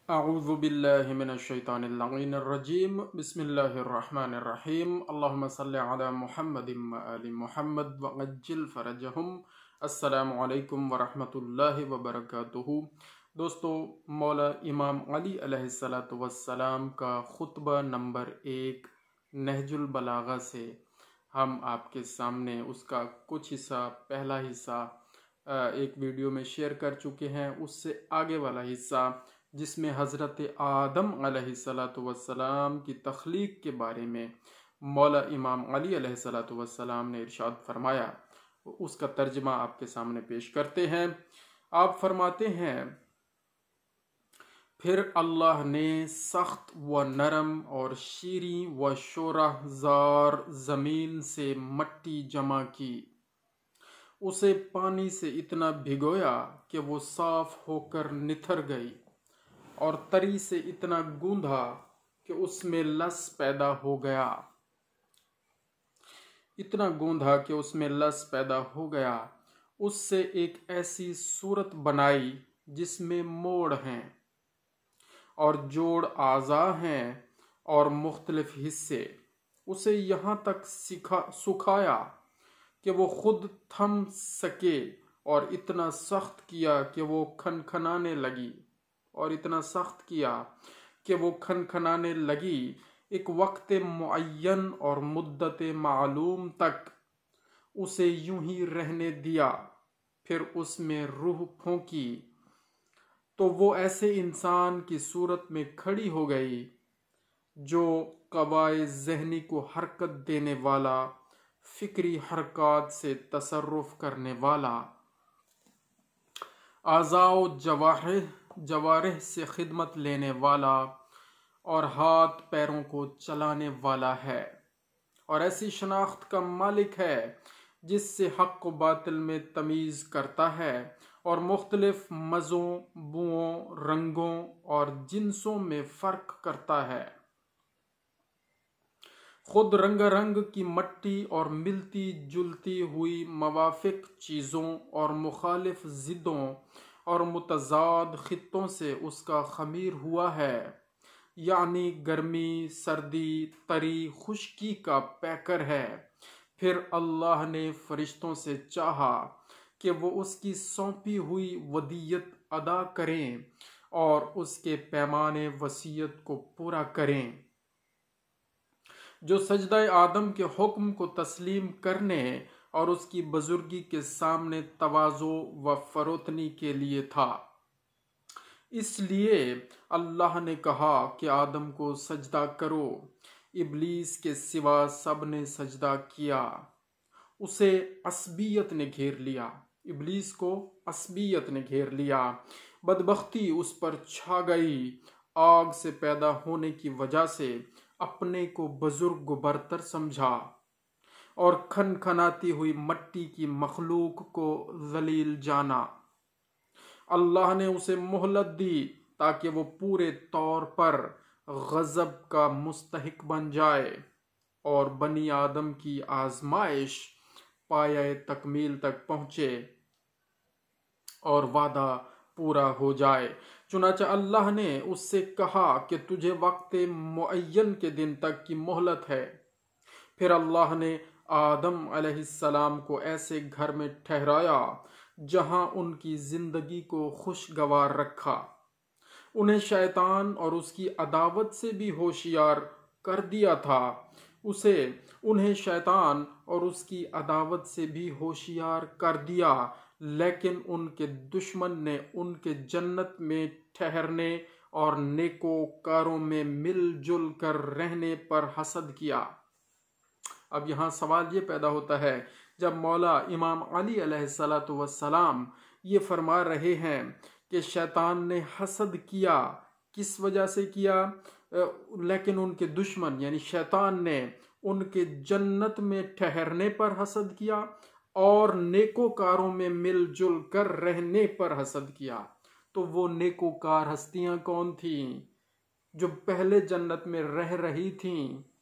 اعوذ باللہ من الشیطان اللعین الرجیم بسم اللہ الرحمن الرحیم اللہم صلی علی محمد و آل محمد وعجل فرجہم۔ السلام علیکم ورحمۃ اللہ وبرکاتہ۔ دوستو، مولا امام علی علیہ السلام کا خطبہ نمبر 1 نہج البلاغہ سے ہم آپ کے سامنے اس کا کچھ حصہ، پہلا حصہ ایک ویڈیو میں شیئر کر چکے ہیں۔ اس سے آگے والا حصہ جس میں حضرت آدم علیہ السلام کی تخلیق کے بارے میں مولا امام علی علیہ السلام نے ارشاد فرمایا، اس کا ترجمہ آپ کے سامنے پیش کرتے ہیں۔ آپ فرماتے ہیں، پھر اللہ نے سخت و نرم اور شیریں و شورہ زار زمین سے مٹی جمع کی، اسے پانی سے اتنا بھگویا کہ وہ صاف ہو کر نتھر گئی، اور تری سے اتنا گوندھا کہ اس میں لس پیدا ہو گیا، اس سے ایک ایسی صورت بنائی جس میں موڑ ہیں اور جوڑ اعضاء ہیں اور مختلف حصے، اسے یہاں تک سکھایا کہ وہ خود تھم سکے، اور اتنا سخت کیا کہ وہ کھنکھنانے لگی، ایک وقت معین اور مدت معلوم تک اسے یوں ہی رہنے دیا، پھر اس میں روح پھونکی تو وہ ایسے انسان کی صورت میں کھڑی ہو گئی جو قوائے ذہنی کو حرکت دینے والا، فکری حرکات سے تصرف کرنے والا، اعضاء و جوارح سے خدمت لینے والا اور ہاتھ پیروں کو چلانے والا ہے، اور ایسی شناخت کا مالک ہے جس سے حق و باطل میں تمیز کرتا ہے، اور مختلف مزوں، بوؤں، رنگوں اور جنسوں میں فرق کرتا ہے۔ خود رنگ رنگ کی مٹی اور ملتی جلتی ہوئی موافق چیزوں اور مخالف ضدوں اور متضاد خطوں سے اس کا خمیر ہوا ہے، یعنی گرمی، سردی، تری، خشکی کا پیکر ہے۔ پھر اللہ نے فرشتوں سے چاہا کہ وہ اس کی سونپی ہوئی ودیت ادا کریں اور اس کے پیمانے وصیت کو پورا کریں۔ جو سجدہ آدم کے حکم کو تسلیم کرنے اور اس کی بزرگی کے سامنے تواضع و فروتنی کے لیے تھا، اس لیے اللہ نے کہا کہ آدم کو سجدہ کرو۔ ابلیس کے سوا سب نے سجدہ کیا، اسے عصبیت نے گھیر لیا، بدبختی اس پر چھا گئی، آگ سے پیدا ہونے کی وجہ سے اپنے کو بزرگ و برتر سمجھا، اور کھنکھناتی ہوئی مٹی کی مخلوق کو ذلیل جانا۔ اللہ نے اسے مہلت دی تاکہ وہ پورے طور پر غضب کا مستحق بن جائے اور بنی آدم کی آزمائش پایہ تکمیل تک پہنچے اور وعدہ پورا ہو جائے۔ چنانچہ اللہ نے اس سے کہا کہ تجھے وقت معین کے دن تک کی مہلت ہے۔ پھر اللہ نے آدم علیہ السلام کو ایسے گھر میں ٹھہرایا جہاں ان کی زندگی کو خوشگوار رکھا، انہیں شیطان اور اس کی عداوت سے بھی ہوشیار کر دیا تھا، لیکن ان کے دشمن نے ان کے جنت میں ٹھہرنے اور نیکوکاروں میں مل جل کر رہنے پر حسد کیا۔ اب یہاں سوال یہ پیدا ہوتا ہے، جب مولا امام علی علیہ السلام یہ فرما رہے ہیں کہ شیطان نے حسد کیا، کس وجہ سے کیا؟ لیکن ان کے دشمن یعنی شیطان نے ان کے جنت میں ٹھہرنے پر حسد کیا اور نیکوکاروں میں مل جل کر رہنے پر حسد کیا۔ تو وہ نیکوکار ہستیاں کون تھیں جو پہلے جنت میں رہ رہی تھیں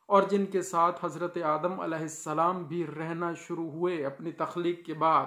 اور جن کے ساتھ حضرت آدم علیہ السلام بھی رہنا شروع ہوئے اپنی تخلیق کے بعد؟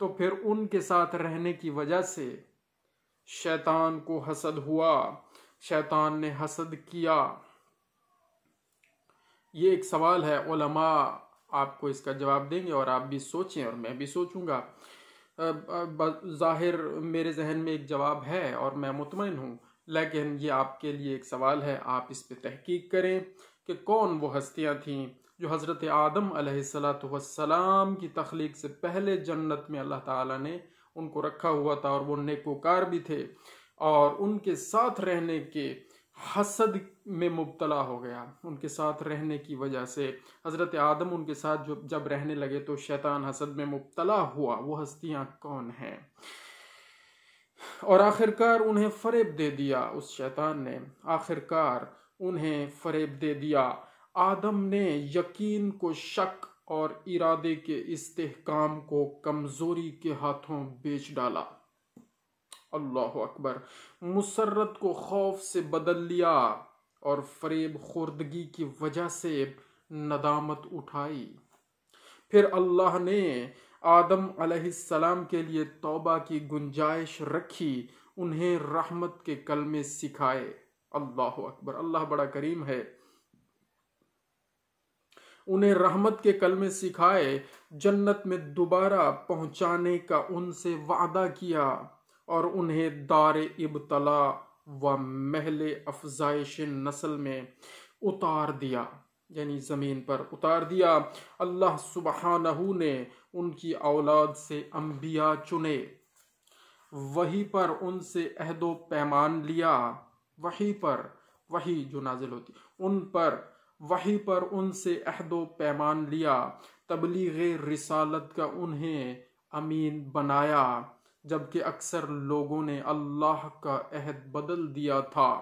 تو پھر ان کے ساتھ رہنے کی وجہ سے شیطان کو حسد ہوا، شیطان نے حسد کیا۔ یہ ایک سوال ہے، علماء آپ کو اس کا جواب دیں گے اور آپ بھی سوچیں اور میں بھی سوچوں گا۔ ظاہر میرے ذہن میں ایک جواب ہے اور میں مطمئن ہوں، لیکن یہ آپ کے لیے ایک سوال ہے، آپ اس پہ تحقیق کریں کہ کون وہ ہستیاں تھیں جو حضرت آدم علیہ السلام کی تخلیق سے پہلے جنت میں اللہ تعالیٰ نے ان کو رکھا ہوا تھا، اور وہ نیکوکار بھی تھے، اور ان کے ساتھ رہنے کے حسد میں مبتلا ہو گیا۔ ان کے ساتھ رہنے کی وجہ سے حضرت آدم ان کے ساتھ جب رہنے لگے تو شیطان حسد میں مبتلا ہوا۔ وہ ہستیاں کون ہیں؟ اور آخرکار انہیں فریب دے دیا اس شیطان نے، آخرکار انہیں فریب دے دیا۔ آدم نے یقین کو شک اور ارادے کے استحکام کو کمزوری کے ہاتھوں بیچ ڈالا۔ اللہ اکبر۔ مسرت کو خوف سے بدل لیا اور فریب خوردگی کی وجہ سے ندامت اٹھائی۔ پھر اللہ نے آدم علیہ السلام کے لیے توبہ کی گنجائش رکھی، انہیں رحمت کے کلمے سکھائے۔ اللہ اکبر، اللہ بڑا کریم ہے۔ انہیں رحمت کے کلمے سکھائے، جنت میں دوبارہ پہنچانے کا ان سے وعدہ کیا، اور انہیں دار ابتلا و محل افزائش نسل میں اتار دیا، یعنی زمین پر اتار دیا۔ اللہ سبحانہ نے ان کی اولاد سے انبیاء چنے، وحی پر ان سے عہد و پیمان لیا، وحی جو نازل ہوتی ان پر، وحی پر ان سے عہد و پیمان لیا، تبلیغ رسالت کا انہیں امین بنایا، جبکہ اکثر لوگوں نے اللہ کا عہد بدل دیا تھا۔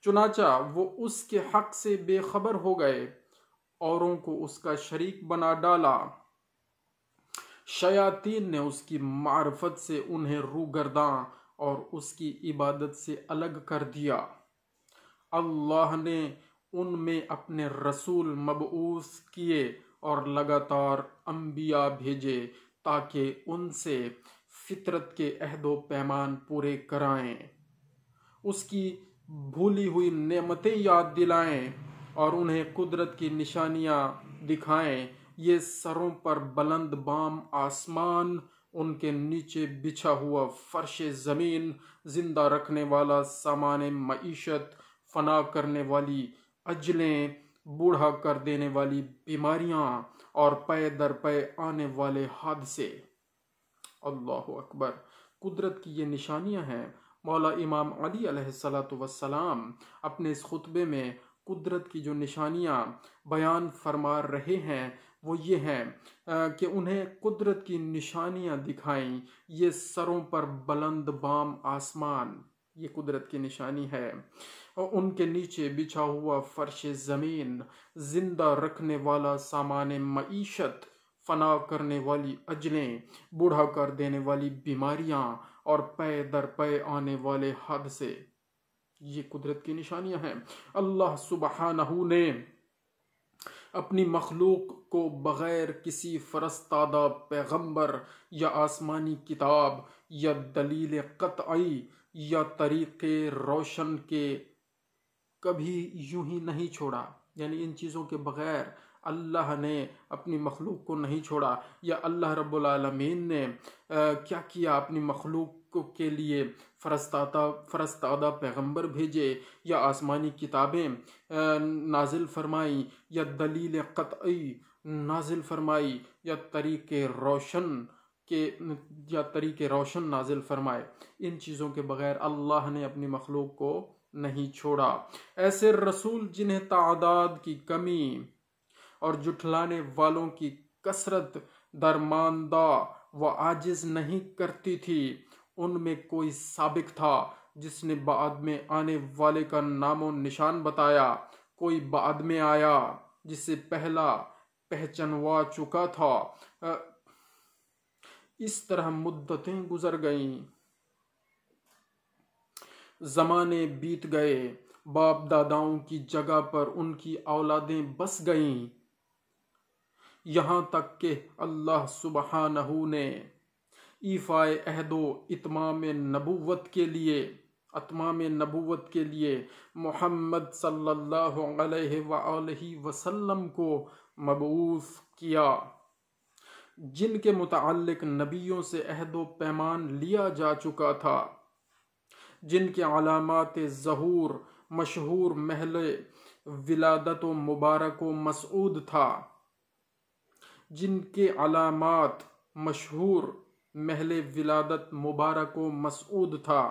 چنانچہ وہ اس کے حق سے بے خبر ہو گئے، اوروں کو اس کا شریک بنا ڈالا۔ شیاطین نے اس کی معرفت سے انہیں روگرداں اور اس کی عبادت سے الگ کر دیا۔ اللہ نے ان میں اپنے رسول مبعوث کیے اور لگاتار انبیاء بھیجے تاکہ ان سے فطرت کے عہد و پیمان پورے کرائیں، اس کی بھولی ہوئی نعمتیں یاد دلائیں اور انہیں قدرت کی نشانیاں دکھائیں۔ یہ سروں پر بلند بام آسمان، ان کے نیچے بچھا ہوا فرش زمین، زندہ رکھنے والا سامان معیشت، فنا کرنے والی اجلیں، بوڑھا کر دینے والی بیماریاں اور پے در پے آنے والے حادثے۔ اللہ اکبر۔ قدرت کی یہ نشانیاں ہیں۔ مولا امام علی علیہ السلام اپنے اس خطبے میں قدرت کی جو نشانیاں بیان فرما رہے ہیں وہ یہ ہیں کہ انہیں قدرت کی نشانیاں دکھائیں۔ یہ سروں پر بلند بام آسمان، یہ قدرت کی نشانی ہے، اور ان کے نیچے بچھا ہوا فرش زمین، زندہ رکھنے والا سامان معیشت، فنا کرنے والی اجلیں، بوڑھا کر دینے والی بیماریاں اور پے در پے آنے والے حادثے، یہ قدرت کی نشانیاں ہیں۔ اللہ سبحانہ نے اپنی مخلوق کو بغیر کسی فرستادہ پیغمبر یا آسمانی کتاب یا دلیل قطعی یا طریق روشن کے کبھی یوں ہی نہیں چھوڑا، یعنی ان چیزوں کے بغیر اللہ نے اپنی مخلوق کو نہیں چھوڑا۔ یا اللہ رب العالمین نے کیا کیا، اپنی مخلوق کے لیے فرستادہ پیغمبر بھیجے، یا آسمانی کتابیں نازل فرمائی، یا دلیل قطعی نازل فرمائی، یا طریق روشن نازل فرمائے۔ ان چیزوں کے بغیر اللہ نے اپنی مخلوق کو نہیں چھوڑا۔ ایسے رسول جنہیں تعداد کی کمی اور جھٹلانے والوں کی کثرت درماندہ و عاجز نہیں کرتی تھی، ان میں کوئی سابق تھا جس نے بعد میں آنے والے کا نام و نشان بتایا، کوئی بعد میں آیا جسے پہلا پہچنوا چکا تھا۔ اس طرح مدتیں گزر گئیں، زمانے بیت گئے، باپ داداؤں کی جگہ پر ان کی اولادیں بس گئیں، یہاں تک کہ اللہ سبحانہ نے ایفائے عہد و اتمام نبوت کے لیے محمد صلی اللہ علیہ وآلہ وسلم کو مبعوث کیا، جن کے متعلق نبیوں سے عہد و پیمان لیا جا چکا تھا، جن کے علامات ظہور مشہور محل ولادت و مبارک و مسعود تھا، جن کے علامات مشہور محل ولادت مبارک و مسعود تھا۔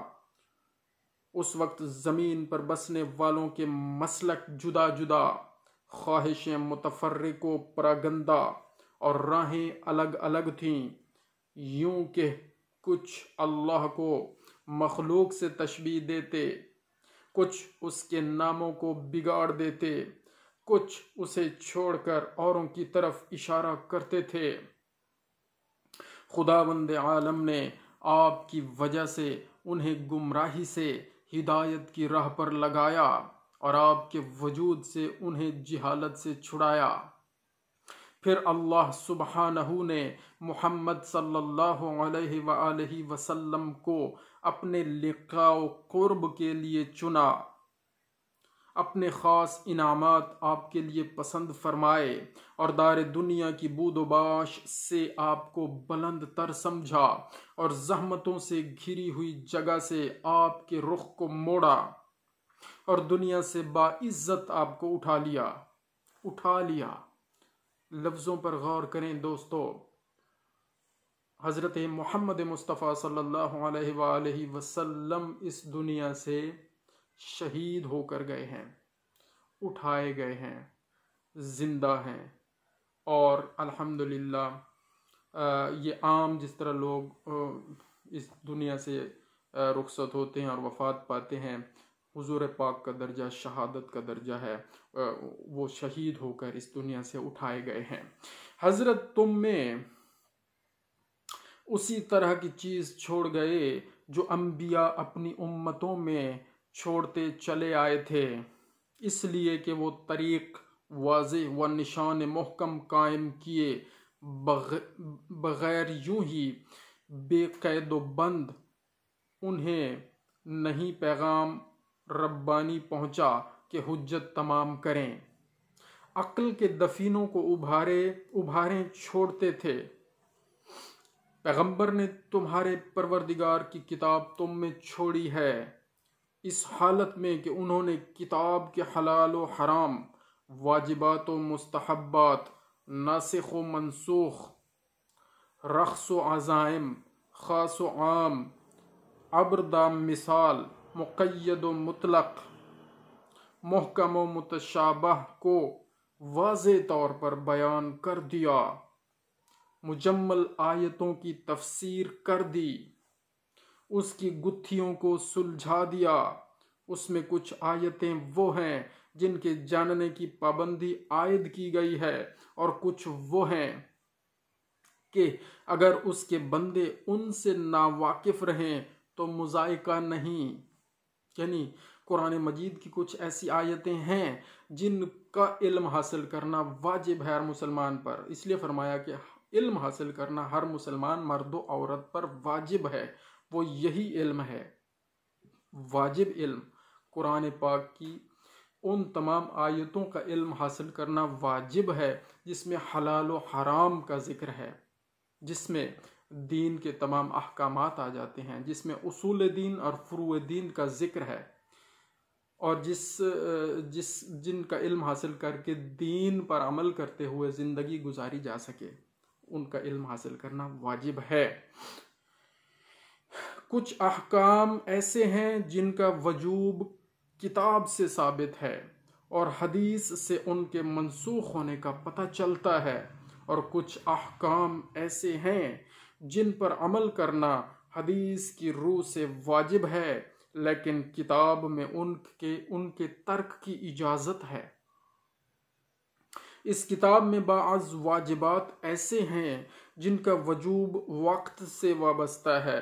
اس وقت زمین پر بسنے والوں کے مسلک جدا جدا، خواہشیں متفرق و پراگندہ اور راہیں الگ الگ تھیں، یوں کہ کچھ اللہ کو مخلوق سے تشبیہ دیتے، کچھ اس کے ناموں کو بگاڑ دیتے، کچھ اسے چھوڑ کر اوروں کی طرف اشارہ کرتے تھے۔ خداوند عالم نے آپ کی وجہ سے انہیں گمراہی سے ہدایت کی راہ پر لگایا اور آپ کے وجود سے انہیں جہالت سے چھڑایا۔ پھر اللہ سبحانہ نے محمد صلی اللہ علیہ وآلہ وسلم کو اپنے لقاء و قرب کے لیے چنا، اپنے خاص انعامات آپ کے لیے پسند فرمائے اور دار دنیا کی بود و باش سے آپ کو بلند تر سمجھا اور زحمتوں سے گھری ہوئی جگہ سے آپ کے رخ کو موڑا اور دنیا سے باعزت آپ کو اٹھا لیا۔ لفظوں پر غور کریں دوستو، حضرت محمد مصطفیٰ صلی اللہ علیہ وآلہ وسلم اس دنیا سے شہید ہو کر گئے ہیں، اٹھائے گئے ہیں، زندہ ہیں، اور الحمدللہ یہ عام جس طرح لوگ اس دنیا سے رخصت ہوتے ہیں اور وفات پاتے ہیں، حضور پاک کا درجہ شہادت کا درجہ ہے، وہ شہید ہو کر اس دنیا سے اٹھائے گئے ہیں۔ حضرت تم میں اسی طرح کی چیز چھوڑ گئے جو انبیاء اپنی امتوں میں چھوڑتے چلے آئے تھے، اس لیے کہ وہ طریق واضح و نشان محکم قائم کیے بغیر یوں ہی بے قید و بند انہیں نہیں پیغام ربانی پہنچا کہ حجت تمام کریں، عقل کے دفینوں کو ابھاریں چھوڑتے تھے۔ پیغمبر نے تمہارے پروردگار کی کتاب تم میں چھوڑی ہے، اس حالت میں کہ انہوں نے کتاب کے حلال و حرام، واجبات و مستحبات، ناسخ و منسوخ، رخص و عزائم، خاص و عام، عبردہ مثال، مقید و مطلق، محکم و متشابہ کو واضح طور پر بیان کر دیا، مجمل آیتوں کی تفسیر کر دی، اس کی گتھیوں کو سلجھا دیا۔ اس میں کچھ آیتیں وہ ہیں جن کے جاننے کی پابندی عائد کی گئی ہے، اور کچھ وہ ہیں کہ اگر اس کے بندے ان سے ناواقف رہیں تو مذائقہ نہیں، یعنی قرآن مجید کی کچھ ایسی آیتیں ہیں جن کا علم حاصل کرنا واجب ہے ہر مسلمان پر، اس لیے فرمایا کہ علم حاصل کرنا ہر مسلمان مرد و عورت پر واجب ہے، وہ یہی علم ہے، واجب علم قرآن پاک کی ان تمام آیتوں کا علم حاصل کرنا واجب ہے جس میں حلال و حرام کا ذکر ہے، جس میں دین کے تمام احکامات آ جاتے ہیں، جس میں اصول دین اور فروع دین کا ذکر ہے، اور جن کا علم حاصل کر کے دین پر عمل کرتے ہوئے زندگی گزاری جا سکے، ان کا علم حاصل کرنا واجب ہے۔ کچھ احکام ایسے ہیں جن کا وجوب کتاب سے ثابت ہے اور حدیث سے ان کے منسوخ ہونے کا پتہ چلتا ہے، اور کچھ احکام ایسے ہیں جن پر عمل کرنا حدیث کی روح سے واجب ہے لیکن کتاب میں ان کے ترک کی اجازت ہے۔ اس کتاب میں بعض واجبات ایسے ہیں جن کا وجوب وقت سے وابستہ ہے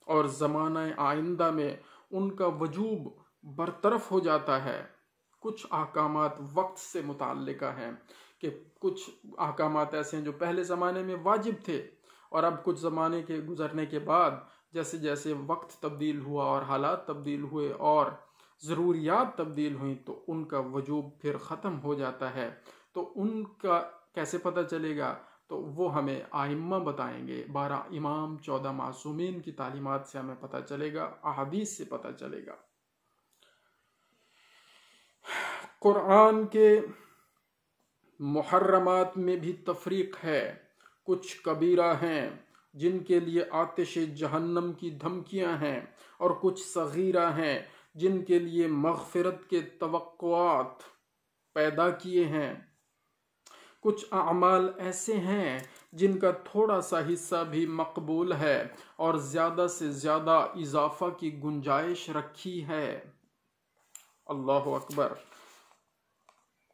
اور زمانہ آئندہ میں ان کا وجوب برطرف ہو جاتا ہے۔ کچھ احکامات وقت سے متعلقہ ہیں کہ کچھ احکامات ایسے ہیں جو پہلے زمانے میں واجب تھے اور اب کچھ زمانے کے گزرنے کے بعد جیسے جیسے وقت تبدیل ہوا اور حالات تبدیل ہوئے اور ضروریات تبدیل ہوئیں تو ان کا وجوب پھر ختم ہو جاتا ہے. تو ان کا کیسے پتہ چلے گا؟ تو وہ ہمیں ائمہ بتائیں گے. 12 امام 14 معصومین کی تعلیمات سے ہمیں پتہ چلے گا، احادیث سے پتہ چلے گا. قرآن کے محرمات میں بھی تفریق ہے. کچھ کبیرہ ہیں جن کے لیے آتش جہنم کی دھمکیاں ہیں، اور کچھ صغیرہ ہیں جن کے لیے مغفرت کے توقعات پیدا کیے ہیں. کچھ اعمال ایسے ہیں جن کا تھوڑا سا حصہ بھی مقبول ہے اور زیادہ سے زیادہ اضافہ کی گنجائش رکھی ہے. اللہ اکبر.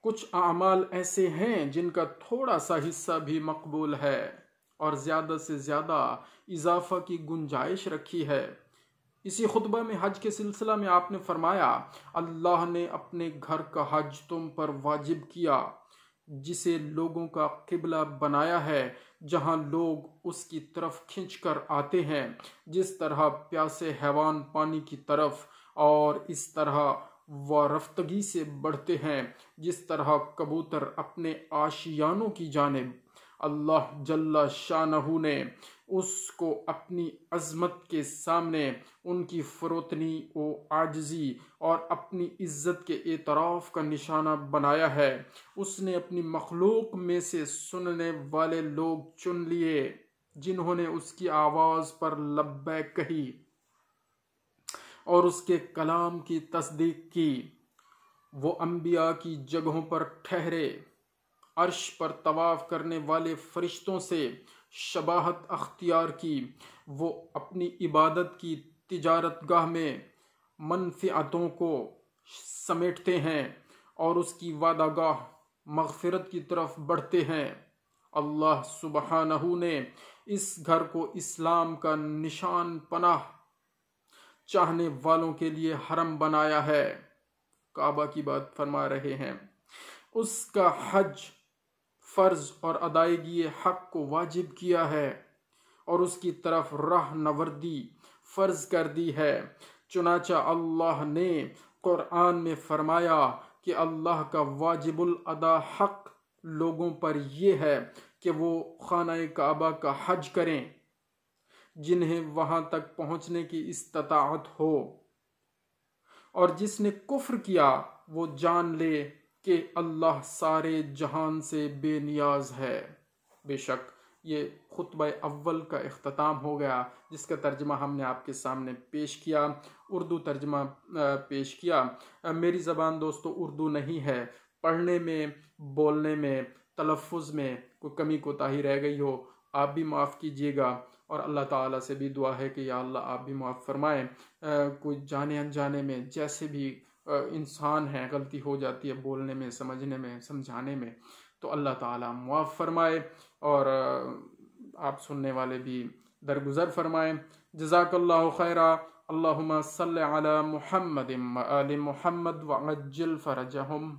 کچھ اعمال ایسے ہیں جن کا تھوڑا سا حصہ بھی مقبول ہے اور زیادہ سے زیادہ اضافہ کی گنجائش رکھی ہے. اسی خطبہ میں حج کے سلسلہ میں آپ نے فرمایا، اللہ نے اپنے گھر کا حج تم پر واجب کیا جسے لوگوں کا قبلہ بنایا ہے، جہاں لوگ اس کی طرف کھنچ کر آتے ہیں، جس طرح پیاسے حیوان پانی کی طرف، اور اس طرح وہ رفتگی سے بڑھتے ہیں جس طرح کبوتر اپنے آشیانوں کی جانب. اللہ جل شانہ نے اس کو اپنی عظمت کے سامنے ان کی فروتنی و عاجزی اور اپنی عزت کے اعتراف کا نشانہ بنایا ہے. اس نے اپنی مخلوق میں سے سننے والے لوگ چن لیے جنہوں نے اس کی آواز پر لبیک کہی اور اس کے کلام کی تصدیق کی. وہ انبیاء کی جگہوں پر ٹھہرے، عرش پر طواف کرنے والے فرشتوں سے شباہت اختیار کی. وہ اپنی عبادت کی تجارت گاہ میں منفعتوں کو سمیٹتے ہیں اور اس کی وعدہ گاہ مغفرت کی طرف بڑھتے ہیں. اللہ سبحانہ نے اس گھر کو اسلام کا نشان پناہ چاہنے والوں کے لیے حرم بنایا ہے. کعبہ کی بات فرما رہے ہیں. اس کا حج فرض اور ادائیگی حق کو واجب کیا ہے اور اس کی طرف راہ نوردی فرض کر دی ہے. چنانچہ اللہ نے قرآن میں فرمایا کہ اللہ کا واجب الادا حق لوگوں پر یہ ہے کہ وہ خانہ کعبہ کا حج کریں جنہیں وہاں تک پہنچنے کی استطاعت ہو، اور جس نے کفر کیا وہ جان لے کہ اللہ سارے جہان سے بے نیاز ہے. بے شک یہ خطبہ اول کا اختتام ہو گیا، جس کا ترجمہ ہم نے آپ کے سامنے پیش کیا، اردو ترجمہ پیش کیا. میری زبان دوستو اردو نہیں ہے. پڑھنے میں، بولنے میں، تلفظ میں کوئی کمی کوتاہی رہ گئی ہو آپ بھی معاف کیجیے گا، اور اللہ تعالیٰ سے بھی دعا ہے کہ یا اللہ آپ بھی معاف فرمائیں. کوئی جانے انجانے میں جیسے بھی انسان ہے غلطی ہو جاتی ہے بولنے میں، سمجھنے میں، سمجھانے میں، تو اللہ تعالیٰ معاف فرمائے اور آپ سننے والے بھی درگزر فرمائیں. جزاک اللہ خیرا. اللہم صلی علی محمد و آل محمد وعجل فرجہم.